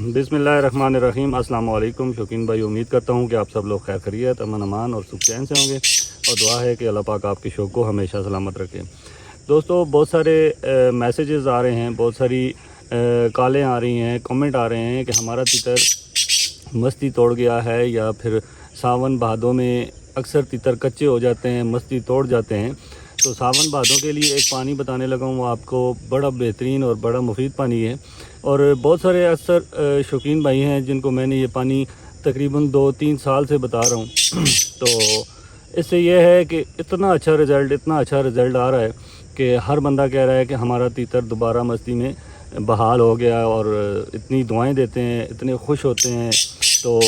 बिस्मिल्लाहिर्रहमानिर्रहीम। अस्सलाम वालेकुम शौकीन भाई, उम्मीद करता हूँ कि आप सब लोग खैर खैरियत, अमन अमान और सुख चैन से होंगे और दुआ है कि अल्लाह पाक आपके शौक़ को हमेशा सलामत रखे। दोस्तों, बहुत सारे मैसेजेस आ रहे हैं, बहुत सारी कॉलें आ रही हैं, कमेंट आ रहे हैं कि हमारा तितर मस्ती तोड़ गया है, या फिर सावन भादों में अक्सर तितर कच्चे हो जाते हैं, मस्ती तोड़ जाते हैं। तो सावन भादों के लिए एक पानी बताने लगा हूँ आपको, बड़ा बेहतरीन और बड़ा मुफीद पानी है। और बहुत सारे अक्सर शौकीन भाई हैं जिनको मैंने ये पानी तकरीबन 2-3 साल से बता रहा हूँ। तो इससे यह है कि इतना अच्छा रिज़ल्ट आ रहा है कि हर बंदा कह रहा है कि हमारा तीतर दोबारा मस्ती में बहाल हो गया, और इतनी दुआएं देते हैं, इतने खुश होते हैं। तो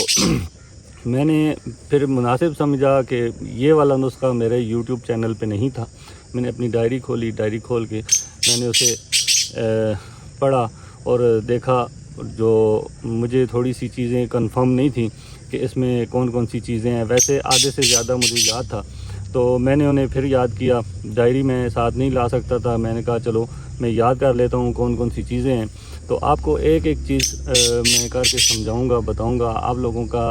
मैंने फिर मुनासिब समझा कि ये वाला नुस्खा मेरे YouTube चैनल पे नहीं था। मैंने अपनी डायरी खोली, डायरी खोल के मैंने उसे पढ़ा और देखा, जो मुझे थोड़ी सी चीज़ें कंफर्म नहीं थी कि इसमें कौन कौन सी चीज़ें हैं। वैसे आधे से ज़्यादा मुझे याद था, तो मैंने उन्हें फिर याद किया। डायरी में साथ नहीं ला सकता था, मैंने कहा चलो मैं याद कर लेता हूँ कौन कौन सी चीज़ें हैं। तो आपको एक एक चीज़ मैं करके समझाऊंगा, बताऊंगा। आप लोगों का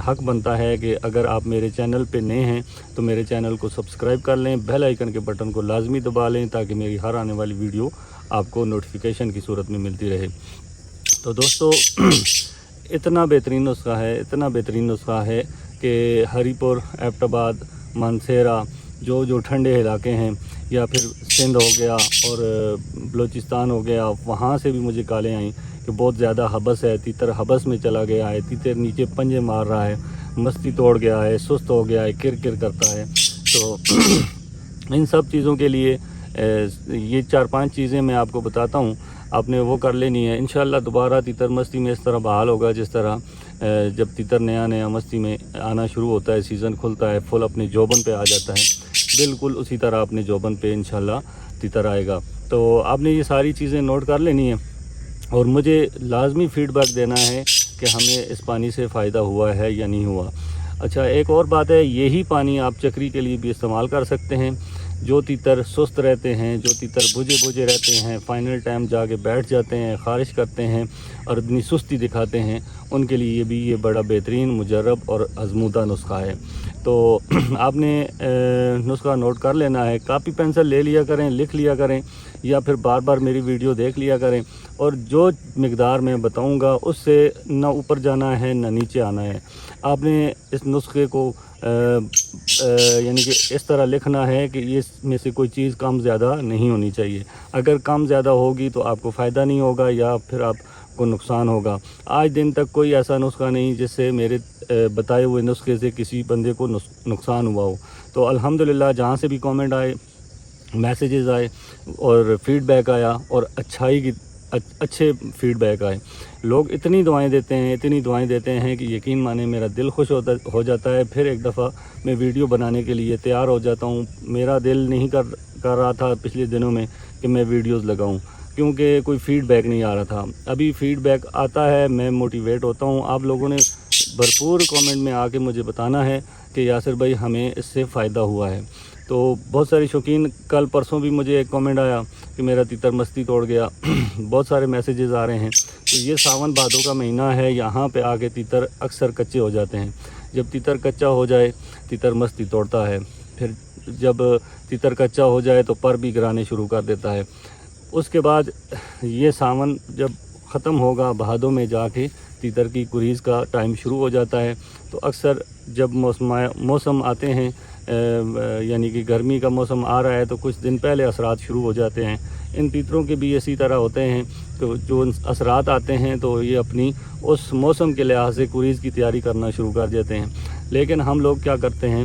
हक बनता है कि अगर आप मेरे चैनल पे नए हैं तो मेरे चैनल को सब्सक्राइब कर लें, बेल आइकन के बटन को लाजमी दबा लें, ताकि मेरी हर आने वाली वीडियो आपको नोटिफिकेशन की सूरत में मिलती रहे। तो दोस्तों, इतना बेहतरीन नुस्खा है कि हरीपुर, एबटाबाद, मानसेरा, जो ठंडे इलाके हैं, या फिर सिंध हो गया और बलूचिस्तान हो गया, वहाँ से भी मुझे कॉलें आई कि बहुत ज़्यादा हबस है, तीतर हबस में चला गया है, तीतर नीचे पंजे मार रहा है, मस्ती तोड़ गया है, सुस्त हो गया है, किर करता है। तो इन सब चीज़ों के लिए ये 4-5 चीज़ें मैं आपको बताता हूँ, आपने वो कर लेनी है। इंशाअल्लाह दोबारा तीतर मस्ती में इस तरह बहाल होगा जिस तरह जब तीतर नया मस्ती में आना शुरू होता है, सीज़न खुलता है, फुल अपने जोबन पे आ जाता है, बिल्कुल उसी तरह अपने जोबन पे इंशाअल्लाह तीतर आएगा। तो आपने ये सारी चीज़ें नोट कर लेनी है और मुझे लाजमी फ़ीडबैक देना है कि हमें इस पानी से फ़ायदा हुआ है या नहीं हुआ। अच्छा, एक और बात है, यही पानी आप चकरी के लिए भी इस्तेमाल कर सकते हैं। जो तीतर सुस्त रहते हैं, जो तीतर बुझे रहते हैं, फ़ाइनल टाइम जाके बैठ जाते हैं, ख़ारिश करते हैं और अपनी सुस्ती दिखाते हैं, उनके लिए भी ये बड़ा बेहतरीन, मुजर्रब और आज़मूदा नुस्खा है। तो आपने नुस्खा नोट कर लेना है, कापी पेंसिल ले लिया करें, लिख लिया करें, या फिर बार बार मेरी वीडियो देख लिया करें। और जो मिकदार मैं बताऊंगा उससे ना ऊपर जाना है ना नीचे आना है। आपने इस नुस्खे को यानी कि इस तरह लिखना है कि ये इसमें से कोई चीज़ कम ज़्यादा नहीं होनी चाहिए। अगर कम ज़्यादा होगी तो आपको फ़ायदा नहीं होगा या फिर आपको नुकसान होगा। आज दिन तक कोई ऐसा नुस्खा नहीं जिससे मेरे बताए हुए नुस्खे से किसी बंदे को नुकसान हुआ हो। तो अल्हम्दुलिल्लाह, जहाँ से भी कमेंट आए, मैसेजेस आए और फीडबैक आया, और अच्छे फीडबैक आए, लोग इतनी दुआएं देते हैं कि यकीन माने मेरा दिल खुश हो जाता है। फिर एक दफ़ा मैं वीडियो बनाने के लिए तैयार हो जाता हूँ। मेरा दिल नहीं कर रहा था पिछले दिनों में कि मैं वीडियोस लगाऊं, क्योंकि कोई फ़ीडबैक नहीं आ रहा था। अभी फ़ीडबैक आता है, मैं मोटिवेट होता हूँ। आप लोगों ने भरपूर कमेंट में आके मुझे बताना है कि यासिर भाई हमें इससे फ़ायदा हुआ है। तो बहुत सारे शौकीन, कल परसों भी मुझे एक कमेंट आया कि मेरा तीतर मस्ती तोड़ गया। बहुत सारे मैसेजेस आ रहे हैं। तो ये सावन भादों का महीना है, यहाँ पे आके तीतर अक्सर कच्चे हो जाते हैं। जब तीतर कच्चा हो जाए, तीतर मस्ती तोड़ता है। फिर जब तीतर कच्चा हो जाए तो पर भी गिराने शुरू कर देता है। उसके बाद ये सावन जब ख़त्म होगा, भादों में जाके तीतर की कुरीज़ का टाइम शुरू हो जाता है। तो अक्सर जब मौसम आते हैं, यानी कि गर्मी का मौसम आ रहा है, तो कुछ दिन पहले असरात शुरू हो जाते हैं। इन तीतरों के भी इसी तरह होते हैं। तो जो असरात आते हैं तो ये अपनी उस मौसम के लिहाज से कुरीज़ की तैयारी करना शुरू कर देते हैं। लेकिन हम लोग क्या करते हैं,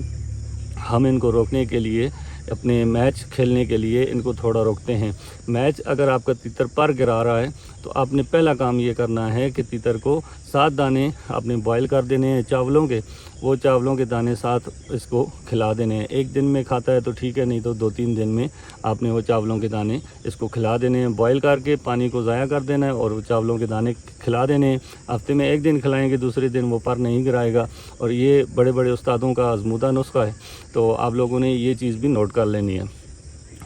हम इनको रोकने के लिए, अपने मैच खेलने के लिए इनको थोड़ा रोकते हैं। मैच अगर आपका तीतर पर गिरा रहा है तो आपने पहला काम ये करना है कि तीतर को 7 दाने आपने बॉयल कर देने हैं चावलों के। वो चावलों के दाने 7 इसको खिला देने हैं। एक दिन में खाता है तो ठीक है, नहीं तो 2-3 दिन में आपने वो चावलों के दाने इसको खिला देने हैं। बॉयल करके पानी को ज़ाया कर देना है और वो चावलों के दाने खिला देने हैं। हफ्ते में एक दिन खिलाएंगे, दूसरे दिन वो पर नहीं गिराएगा। और ये बड़े बड़े उस्तादों का आज़मूदा नुस्खा है, तो आप लोगों ने ये चीज़ भी नोट कर लेनी है।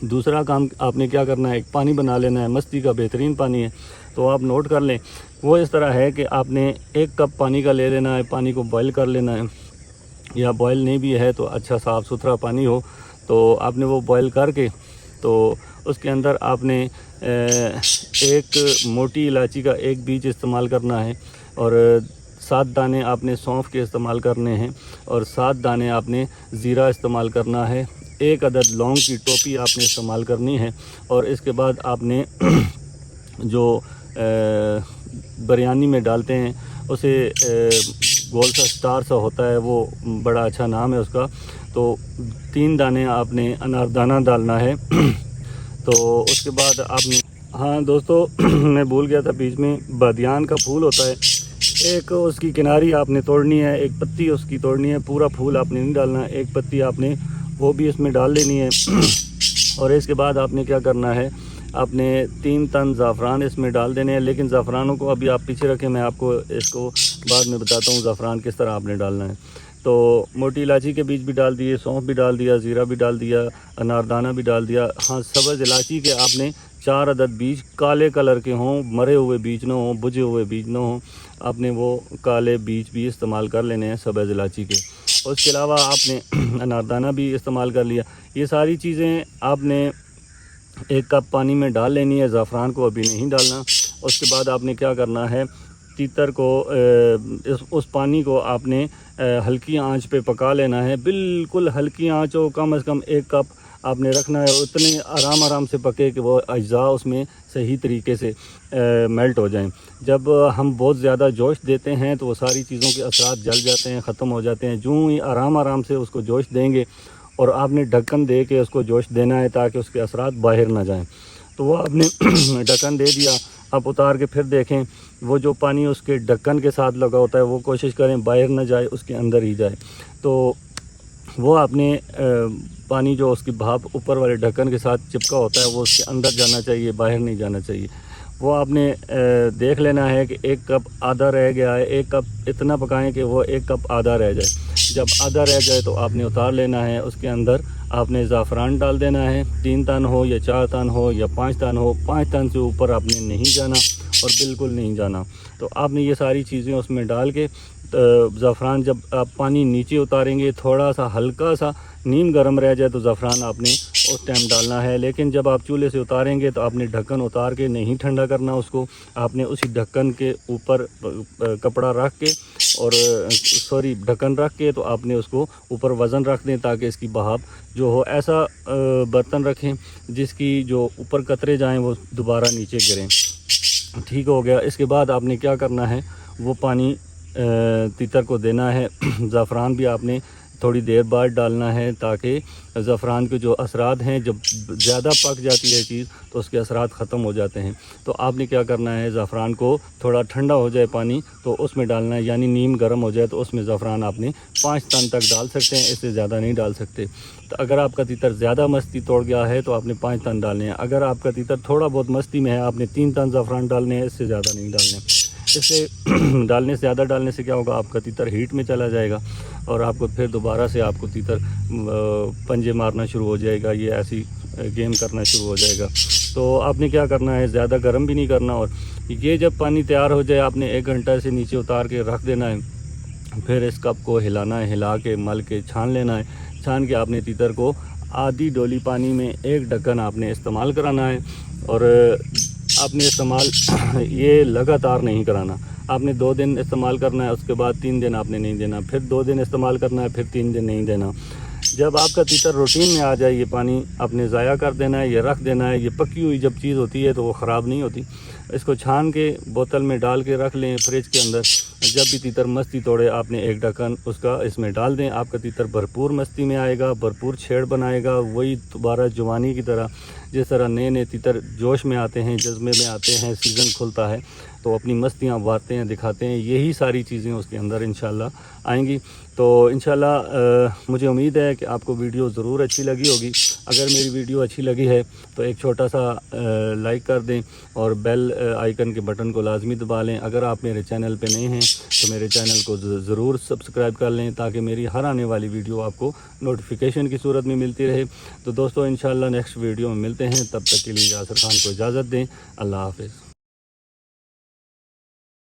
दूसरा काम आपने क्या करना है, एक पानी बना लेना है, मस्ती का बेहतरीन पानी है। تو آپ نوٹ کر لیں. وہ اس طرح ہے کہ آپ نے 1 کپ پانی کا لے لینا ہے, پانی کو بوائل کر لینا ہے, یا بوائل نہیں بھی ہے تو اچھا صاف ستھرا پانی ہو تو آپ نے وہ بوائل کر کے تو اس کے اندر آپ نے 1 موٹی الائچی کا 1 بیج استعمال کرنا ہے, اور 7 دانے آپ نے سونف کے استعمال کرنے ہیں, اور 7 دانے آپ نے زیرہ استعمال کرنا ہے, 1 عدد لونگ کی ٹوپی آپ نے استعمال کرنی ہے, اور اس کے بعد آپ نے جو بریانی میں ڈالتے ہیں اسے گول سا اسٹار سا ہوتا ہے, وہ بڑا اچھا نام ہے اس کا, تو 3 دانے آپ نے اناردانہ ڈالنا ہے. تو اس کے بعد آپ نے, ہاں دوستو میں بھول گیا تھا بیچ میں, بادیان کا پھول ہوتا ہے, ایک اس کی کناری آپ نے توڑنی ہے, 1 پتی اس کی توڑنی ہے, پورا پھول آپ نے نہیں ڈالنا, 1 پتی آپ نے وہ بھی اس میں ڈال لینی ہے. اور اس کے بعد آپ نے کیا کرنا ہے, آپ نے 3 تن زعفران اس میں ڈال دینے ہیں, لیکن زعفرانوں کو ابھی آپ پیچھے رکھیں, میں آپ کو اس کو بعد میں بتاتا ہوں زعفران کس طرح آپ نے ڈالنا ہے. تو موٹی الائچی کے بیج بھی ڈال دیے, سونف بھی ڈال دیا, زیرہ بھی ڈال دیا, اناردانہ بھی ڈال دیا. ہاں سبز الائچی کے آپ نے 4 عدد بیج کالے کلر کے ہوں, مرے ہوئے بیج نہ ہوں, بجھے ہوئے بیج نہ ہوں, آپ نے وہ کالے بیج بھی استعمال کر لینے ہیں سبز الائچی کے. اور اس کے علاوہ آپ نے اناردانہ بھی استعمال کر لیا. یہ ساری چیزیں آپ نے 1 کپ پانی میں ڈال لینی ہے, زعفران کو ابھی نہیں ڈالنا. اس کے بعد آپ نے کیا کرنا ہے, تیتر کو اس پانی کو آپ نے ہلکی آنچ پہ پکا لینا ہے, بالکل ہلکی آنچ ہو, کم از کم 1 کپ آپ نے رکھنا ہے, اتنے آرام سے پکے کہ وہ اجزاء اس میں صحیح طریقے سے میلٹ ہو جائیں. جب ہم بہت زیادہ جوش دیتے ہیں تو وہ ساری چیزوں کے اثرات جل جاتے ہیں, ختم ہو جاتے ہیں. جو ہی آرام سے اس کو جوش دیں گے, اور آپ نے ڈھکن دے کے اس کو جوش دینا ہے تاکہ اس کے اثرات باہر نہ جائیں. تو وہ آپ نے ڈھکن دے دیا, آپ اتار کے پھر دیکھیں وہ جو پانی اس کے ڈھکن کے ساتھ لگا ہوتا ہے وہ کوشش کریں باہر نہ جائے, اس کے اندر ہی جائے. تو وہ آپ نے پانی جو اس کی بھاپ اوپر والے ڈھکن کے ساتھ چپکا ہوتا ہے وہ اس کے اندر جانا چاہیے, باہر نہیں جانا چاہیے. وہ آپ نے دیکھ لینا ہے کہ 1 کپ آدھا رہ گیا ہے, 1 کپ اتنا پکائیں کہ وہ 1 کپ آدھا رہ جائے. جب آدھا رہ جائے تو آپ نے اتار لینا ہے. اس کے اندر آپ نے زعفران ڈال دینا ہے, 3 تن ہو یا 4 تن ہو یا 5 تن ہو, 5 تن سے اوپر آپ نے نہیں جانا اور بالکل نہیں جانا. تو آپ نے یہ ساری چیزیں اس میں ڈال کے زعفران, جب آپ پانی نیچے اتاریں گے تھوڑا سا ہلکا سا نیم گرم رہ جائے تو زعفران آپ نے اس ٹائم ڈالنا ہے. لیکن جب آپ چولہے سے اتاریں گے تو آپ نے ڈھکن اتار کے نہیں ٹھنڈا کرنا اس کو, آپ نے اسی ڈھکن کے اوپر کپڑا رکھ کے اور ڈھکن رکھ کے تو آپ نے اس کو اوپر وزن رکھ دیں تاکہ اس کی بھاپ جو ہو, ایسا برتن رکھیں جس کی جو اوپر قطرے جائیں وہ دوبارہ نیچے گریں. ٹھیک ہو گیا. اس کے بعد آپ نے کیا کرنا ہے, وہ پانی تیتر کو دینا ہے. زعفران بھی آپ نے تھوڑی دیر بعد ڈالنا ہے تاکہ زعفران کے جو اثرات ہیں, جب زیادہ پک جاتی ہے چیز تو اس کے اثرات ختم ہو جاتے ہیں. تو آپ نے کیا کرنا ہے, زعفران کو تھوڑا ٹھنڈا ہو جائے پانی تو اس میں ڈالنا ہے, یعنی نیم گرم ہو جائے تو اس میں زعفران آپ نے 5 تن تک ڈال سکتے ہیں, اس سے زیادہ نہیں ڈال سکتے. تو اگر آپ کا تیتر زیادہ مستی توڑ گیا ہے تو آپ نے 5 تن ڈالنے ہیں. اگر آپ کا تیتر تھوڑا بہت مستی میں ہے آپ نے 3 تن زعفران ڈالنے ہیں, اس سے زیادہ نہیں ڈالنے. اس سے زیادہ ڈالنے سے کیا ہوگا, آپ کا تیتر ہیٹ میں چلا جائے گا اور آپ کو پھر دوبارہ سے آپ کو تیتر پنجے مارنا شروع ہو جائے گا, یہ ایسی گیم کرنا شروع ہو جائے گا. تو آپ نے کیا کرنا ہے, زیادہ گرم بھی نہیں کرنا, اور یہ جب پانی تیار ہو جائے آپ نے 1 گھنٹہ سے نیچے اتار کے رکھ دینا ہے. پھر اس کپ کو ہلانا ہے, ہلا کے مل کے چھان لینا ہے. چھان کے آپ نے تیتر کو آدھی ڈولی پانی میں 1 ڈھکن آپ نے استعمال کرانا ہے, اور آپ نے استعمال یہ لگاتار نہیں کرانا. آپ نے 2 دن استعمال کرنا ہے, اس کے بعد 3 دن آپ نے نہیں دینا, پھر 2 دن استعمال کرنا ہے, پھر 3 دن نہیں دینا. جب آپ کا تیتر روٹین میں آ جائے یہ پانی آپ نے ضائع کر دینا ہے, یہ رکھ دینا ہے. یہ پکی ہوئی جب چیز ہوتی ہے تو وہ خراب نہیں ہوتی. اس کو چھان کے بوتل میں ڈال کے رکھ لیں فریج کے اندر. جب بھی تیتر مستی توڑے آپ نے 1 ڈھکن اس کا اس میں ڈال دیں. آپ کا تیتر بھرپور مستی میں آئے گا, بھرپور چھیڑ بنائے گا, وہی دوبارہ جوانی کی طرح. جس طرح نئے تیتر جوش میں آتے ہیں, جذبے میں آتے ہیں, سیزن کھلتا ہے تو اپنی مستیاں وارتے ہیں, دکھاتے ہیں, یہی ساری چیزیں اس کے اندر انشاءاللہ آئیں گی. تو انشاءاللہ مجھے امید ہے کہ آپ کو ویڈیو ضرور اچھی لگی ہوگی. اگر میری ویڈیو اچھی لگی ہے تو ایک چھوٹا سا لائک کر دیں اور بیل آئیکن کے بٹن کو لازمی دبا لیں. اگر آپ میرے چینل پہ نئے ہیں تو میرے چینل کو ضرور سبسکرائب کر لیں تاکہ میری ہر آنے والی ویڈیو آپ کو نوٹیفیکیشن کی صورت میں ملتی رہے. تو دوستو انشاءاللہ نیکسٹ ویڈیو میں ملتے ہیں, تب تک کے لیے یاسر خان کو اجازت دیں. اللہ حافظ.